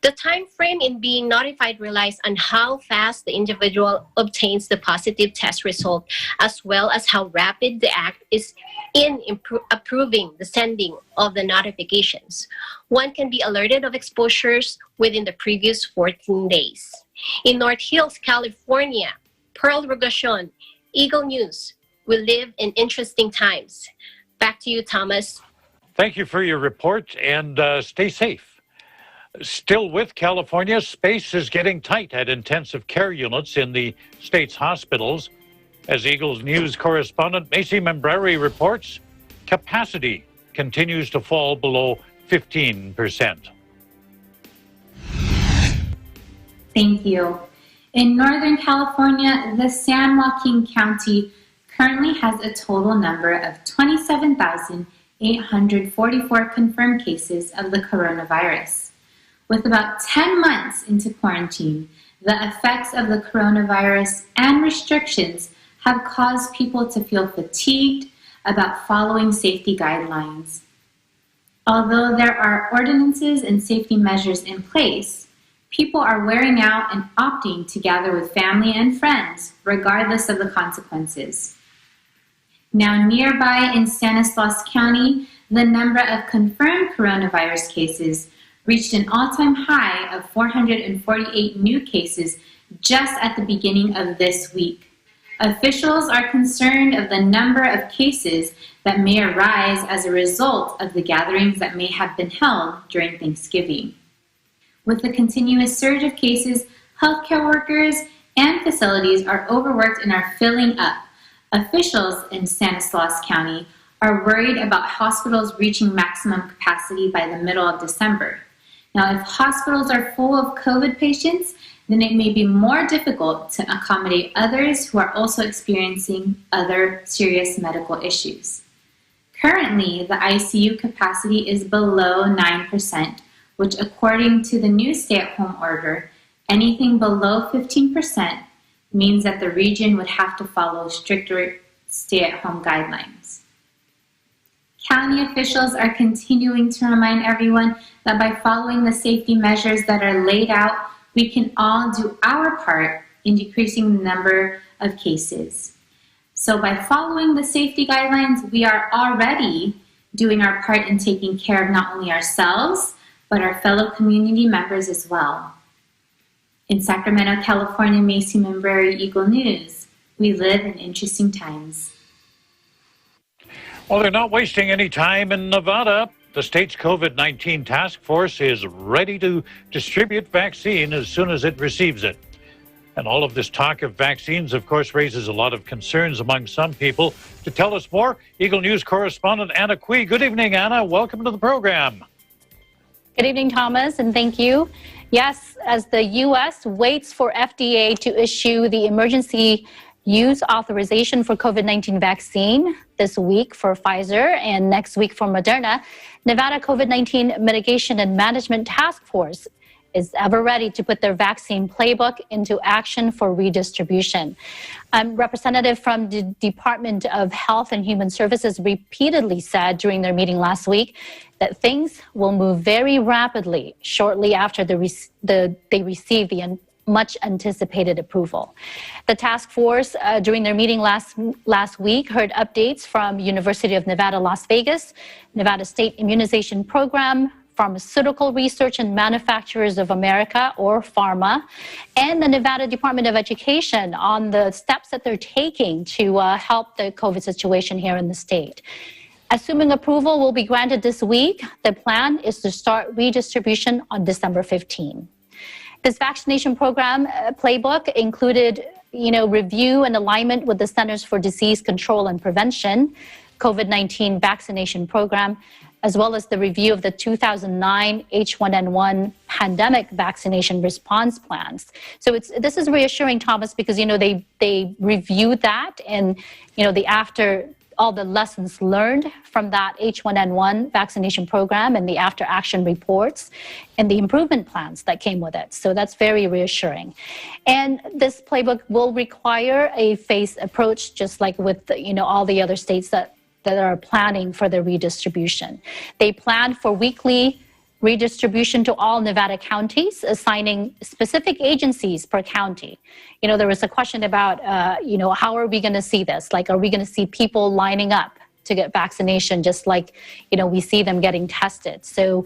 Speaker 13: The time frame in being notified relies on how fast the individual obtains the positive test result, as well as how rapid the act is in approving the sending of the notifications. One can be alerted of exposures within the previous 14 days. In North Hills, California, Pearl Rugation, Eagle News. We live in interesting times. Back to you, Thomas.
Speaker 1: Thank you for your report, and stay safe. Still with California, space is getting tight at intensive care units in the state's hospitals. As Eagles News correspondent Macy Membrari reports, capacity continues to fall below 15%.
Speaker 3: Thank you. In Northern California, the San Joaquin County currently has a total number of 27,844 confirmed cases of the coronavirus. With about 10 months into quarantine, the effects of the coronavirus and restrictions have caused people to feel fatigued about following safety guidelines. Although there are ordinances and safety measures in place, people are wearing out and opting to gather with family and friends, regardless of the consequences. Now, nearby in Stanislaus County, the number of confirmed coronavirus cases reached an all-time high of 448 new cases just at the beginning of this week. Officials are concerned of the number of cases that may arise as a result of the gatherings that may have been held during Thanksgiving. With the continuous surge of cases, healthcare workers and facilities are overworked and are filling up. Officials in Stanislaus County are worried about hospitals reaching maximum capacity by the middle of December. Now, if hospitals are full of COVID patients, then it may be more difficult to accommodate others who are also experiencing other serious medical issues. Currently, the ICU capacity is below 9%, which according to the new stay-at-home order, anything below 15% means that the region would have to follow stricter stay-at-home guidelines. County officials are continuing to remind everyone that by following the safety measures that are laid out, we can all do our part in decreasing the number of cases. So by following the safety guidelines, we are already doing our part in taking care of not only ourselves, but our fellow community members as well. In Sacramento, California, Macy Membrari, Eagle News, we live in interesting times.
Speaker 1: Well, they're not wasting any time in Nevada. The state's COVID-19 task force is ready to distribute vaccine as soon as it receives it. And all of this talk of vaccines, of course, raises a lot of concerns among some people. To tell us more, Eagle News correspondent Anna Cui. Good evening, Anna. Welcome to the program.
Speaker 14: Good evening, Thomas, and thank you. Yes, as the U.S. waits for FDA to issue the emergency use authorization for COVID-19 vaccine this week for Pfizer and next week for Moderna, Nevada COVID-19 Mitigation and Management Task Force is ever ready to put their vaccine playbook into action for redistribution. Representative from the Department of Health and Human Services repeatedly said during their meeting last week that things will move very rapidly shortly after they receive the much anticipated approval. The task force during their meeting last week heard updates from University of Nevada, Las Vegas, Nevada State Immunization Program, Pharmaceutical Research and Manufacturers of America, or PhRMA, and the Nevada Department of Education on the steps that they're taking to help the COVID situation here in the state. Assuming approval will be granted this week, the plan is to start redistribution on December 15. This vaccination program playbook included, review and alignment with the Centers for Disease Control and Prevention, COVID-19 vaccination program, as well as the review of the 2009 H1N1 pandemic vaccination response plans. So this is reassuring, Thomas, because, they reviewed that and, after all the lessons learned from that H1N1 vaccination program and the after action reports and the improvement plans that came with it. So that's very reassuring. And this playbook will require a phased approach, just like with, all the other states that are planning for the redistribution. They plan for weekly redistribution to all Nevada counties, assigning specific agencies per county. There was a question about, how are we going to see this? Like, are we going to see people lining up to get vaccination, just like, we see them getting tested? So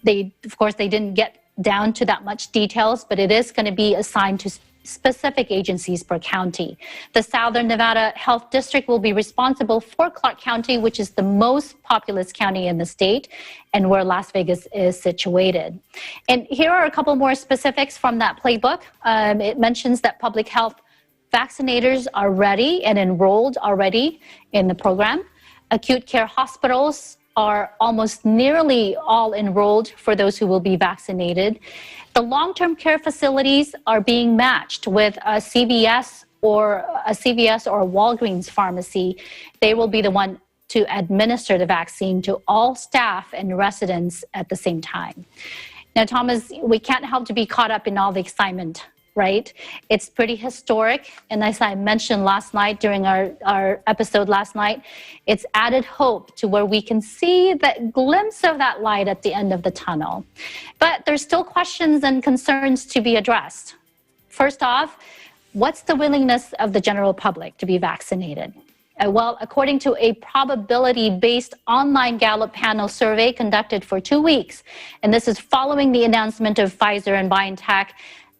Speaker 14: they didn't get down to that much details, but it is going to be assigned to specific agencies per county. The Southern Nevada Health District will be responsible for Clark County, which is the most populous county in the state and where Las Vegas is situated. And here are a couple more specifics from that playbook. It mentions that public health vaccinators are ready and enrolled already in the program. Acute care hospitals are almost nearly all enrolled for those who will be vaccinated. The long-term care facilities are being matched with a CVS or a Walgreens pharmacy. They will be the one to administer the vaccine to all staff and residents at the same time. Now, Thomas, we can't help to be caught up in all the excitement, right? It's pretty historic. And as I mentioned last night during our episode last night, it's added hope to where we can see that glimpse of that light at the end of the tunnel. But there's still questions and concerns to be addressed. First off, what's the willingness of the general public to be vaccinated? Well, according to a probability-based online Gallup panel survey conducted for 2 weeks, and this is following the announcement of Pfizer and BioNTech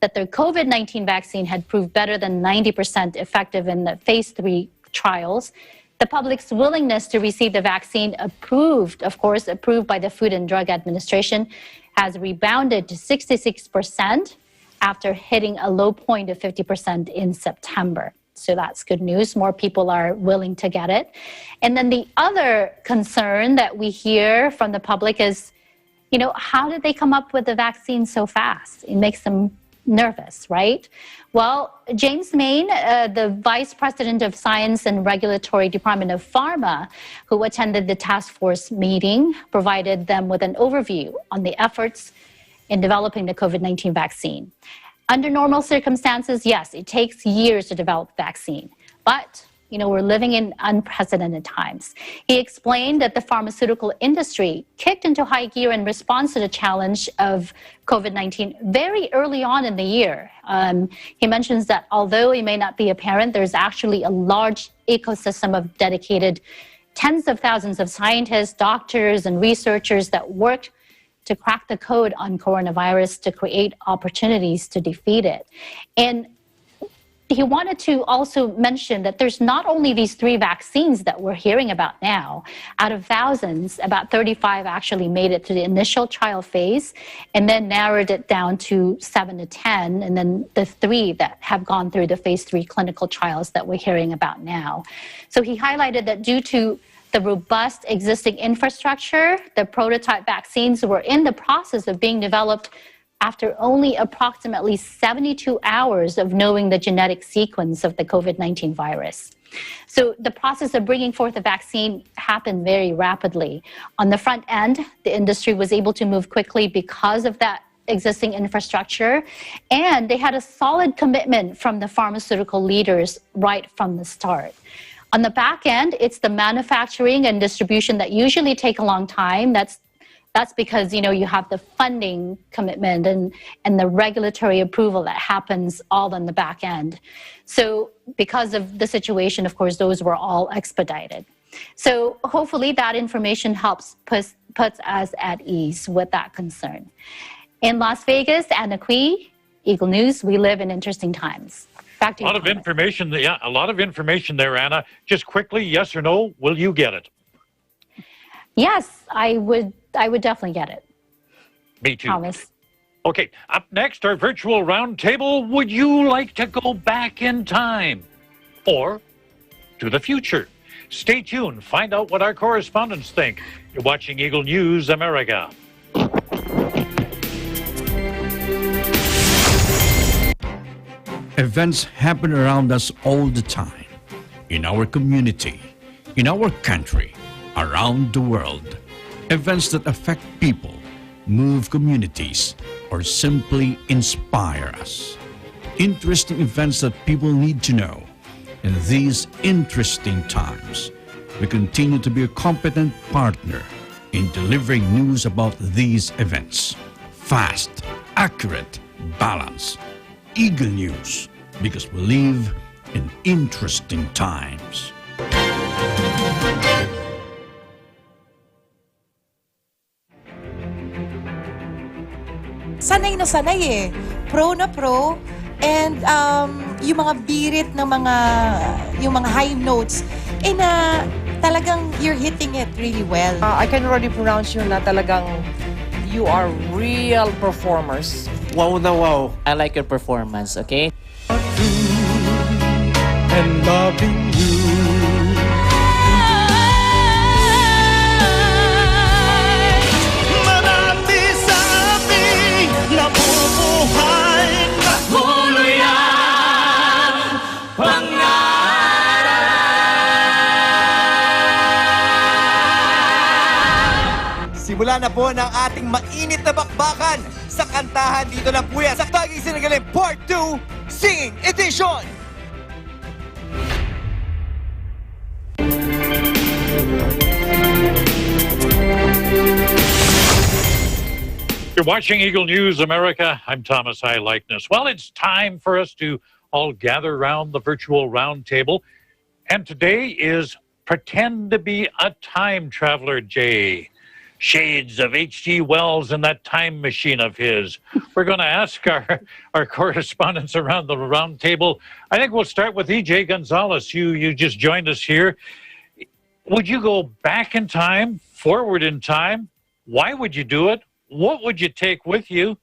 Speaker 14: that their COVID-19 vaccine had proved better than 90% effective in the phase 3 trials. The public's willingness to receive the vaccine approved by the Food and Drug Administration, has rebounded to 66% after hitting a low point of 50% in September. So that's good news. More people are willing to get it. And then the other concern that we hear from the public is, how did they come up with the vaccine so fast? It makes them nervous, right? Well, James Main, the Vice President of Science and Regulatory Department of Pharma, who attended the task force meeting, provided them with an overview on the efforts in developing the COVID-19 vaccine. Under normal circumstances, yes, it takes years to develop a vaccine, but we're living in unprecedented times. He explained that the pharmaceutical industry kicked into high gear in response to the challenge of COVID-19 very early on in the year. He mentions that although it may not be apparent, there's actually a large ecosystem of dedicated tens of thousands of scientists, doctors, and researchers that worked to crack the code on coronavirus to create opportunities to defeat it. And he wanted to also mention that there's not only these 3 vaccines that we're hearing about now. Out of thousands, about 35 actually made it to the initial trial phase and then narrowed it down to 7 to 10, and then the 3 that have gone through the phase 3 clinical trials that we're hearing about now. So he highlighted that due to the robust existing infrastructure, the prototype vaccines were in the process of being developed after only approximately 72 hours of knowing the genetic sequence of the COVID-19 virus. So the process of bringing forth a vaccine happened very rapidly. On the front end, the industry was able to move quickly because of that existing infrastructure, and they had a solid commitment from the pharmaceutical leaders right from the start. On the back end, it's the manufacturing and distribution that usually take a long time. That's because, you have the funding commitment and the regulatory approval that happens all on the back end. So because of the situation, of course, those were all expedited. So hopefully that information helps puts us at ease with that concern. In Las Vegas, Anna Cui, Eagle News, we live in interesting times. Back to you. A lot of information there, Anna. Just quickly, yes or no, will you get it? Yes, I would definitely get it.
Speaker 1: Me too.
Speaker 14: Thomas.
Speaker 1: Okay, up next, our virtual roundtable. Would you like to go back in time or to the future? Stay tuned. Find out what our correspondents think. You're watching Eagle News America.
Speaker 16: Events happen around us all the time, in our community, in our country, around the world. Events that affect people, move communities, or simply inspire us. Interesting events that people need to know. In these interesting times, we continue to be a competent partner in delivering news about these events. Fast, accurate, balanced. Eagle News, because we live in interesting times.
Speaker 6: Sanay na sanay eh. Pro na pro. And yung mga birit ng yung mga high notes, na talagang you're hitting it really well.
Speaker 7: I can already pronounce you na talagang you are real performers.
Speaker 8: Wow na wow. I like your performance, okay?
Speaker 5: And loving you. Marami sa aming nabubuhay, patuloy ang pangarap.
Speaker 9: Simula na po ng ating mainit na bakbakan sa kantahan dito lang po yan sa Taging Sinagaling Part 2 Singing Edition.
Speaker 1: You're watching Eagle News America. I'm Thomas I. Likeness. Well, it's time for us to all gather around the virtual round table And today is Pretend to Be a Time Traveler Day. Shades of H.G. Wells and that time machine of his. We're going to ask our correspondents around the round table. I think we'll start with E.J. Gonzalez. You just joined us here. Would you go back in time, forward in time? Why would you do it? What would you take with you?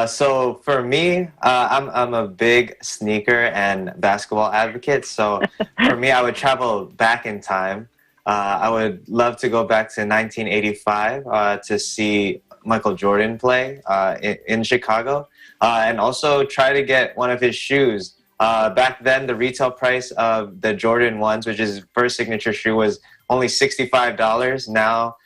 Speaker 11: So for me, I'm a big sneaker and basketball advocate. So for me, I would travel back in time. I would love to go back to 1985 to see Michael Jordan play in Chicago, and also try to get one of his shoes. Back then, the retail price of the Jordan 1s, which is his first signature shoe, was only $65. Now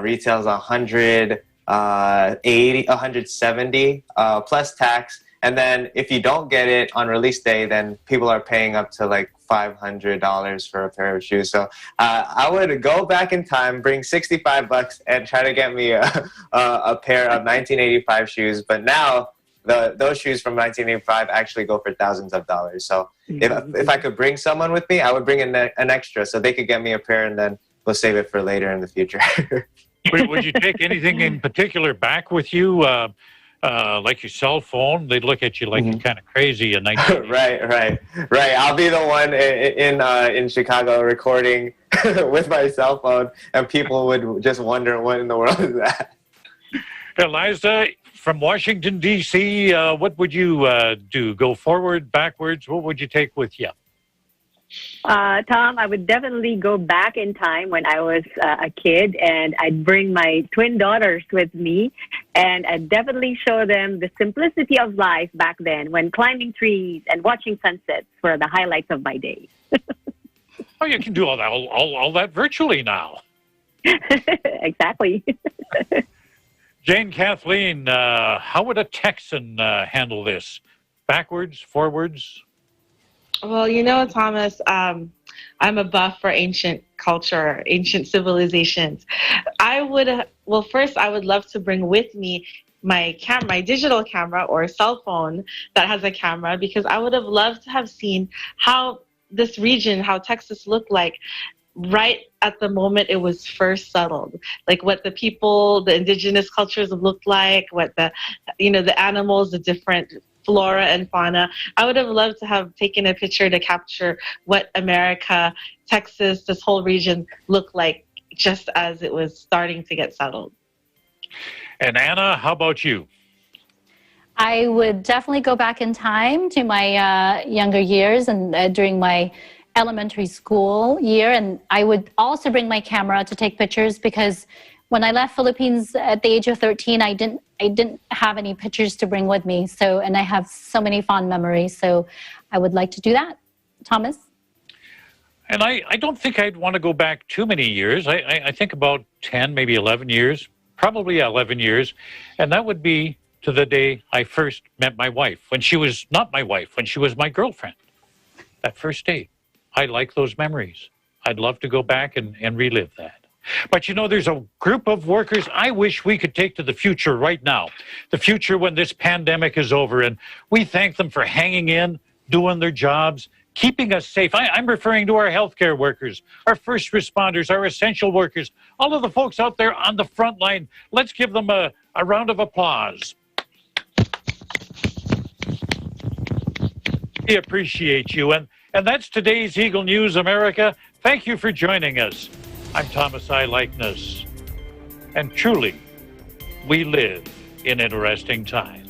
Speaker 11: retails $180, $170 plus tax. And then if you don't get it on release day, then people are paying up to like $500 for a pair of shoes. So I would go back in time, bring $65 and try to get me a pair of 1985 shoes. But now those shoes from 1985 actually go for thousands of dollars. So if I could bring someone with me, I would bring an extra so they could get me a pair, and then we'll save it for later in the future.
Speaker 1: Would you take anything in particular back with you? Like your cell phone? They'd look at you like you're kind of crazy. And
Speaker 11: Right. I'll be the one in Chicago recording with my cell phone, and people would just wonder what in the world is that.
Speaker 1: Eliza, from Washington, D.C., what would you do? Go forward, backwards? What would you take with you?
Speaker 17: Tom, I would definitely go back in time when I was a kid, and I'd bring my twin daughters with me, and I'd definitely show them the simplicity of life back then, when climbing trees and watching sunsets were the highlights of my day.
Speaker 1: Oh, you can do all that virtually now.
Speaker 17: Exactly.
Speaker 1: Jane Kathleen, how would a Texan handle this? Backwards, forwards?
Speaker 18: Well, you know, Thomas, I'm a buff for ancient culture, ancient civilizations. First, I would love to bring with me my digital camera or cell phone that has a camera, because I would have loved to have seen how this region, how Texas looked like right at the moment it was first settled, like what the people, the indigenous cultures looked like, what the animals, the different flora and fauna. I would have loved to have taken a picture to capture what America, Texas, this whole region looked like just as it was starting to get settled.
Speaker 1: And Anna, how about you?
Speaker 14: I would definitely go back in time to my younger years and during my elementary school year, and I would also bring my camera to take pictures, because when I left Philippines at the age of 13, I didn't have any pictures to bring with me. So, and I have so many fond memories. So I would like to do that. Thomas?
Speaker 1: And I don't think I'd want to go back too many years. I think about 10, maybe 11 years, probably 11 years. And that would be to the day I first met my wife, when she was not my wife, when she was my girlfriend. That first date. I like those memories. I'd love to go back and relive that. But you know, there's a group of workers I wish we could take to the future right now. The future when this pandemic is over, and we thank them for hanging in, doing their jobs, keeping us safe. I'm referring to our healthcare workers, our first responders, our essential workers, all of the folks out there on the front line. Let's give them a round of applause. We appreciate you. And that's today's Eagle News America. Thank you for joining us. I'm Thomas I. Likeness. And truly, we live in interesting times.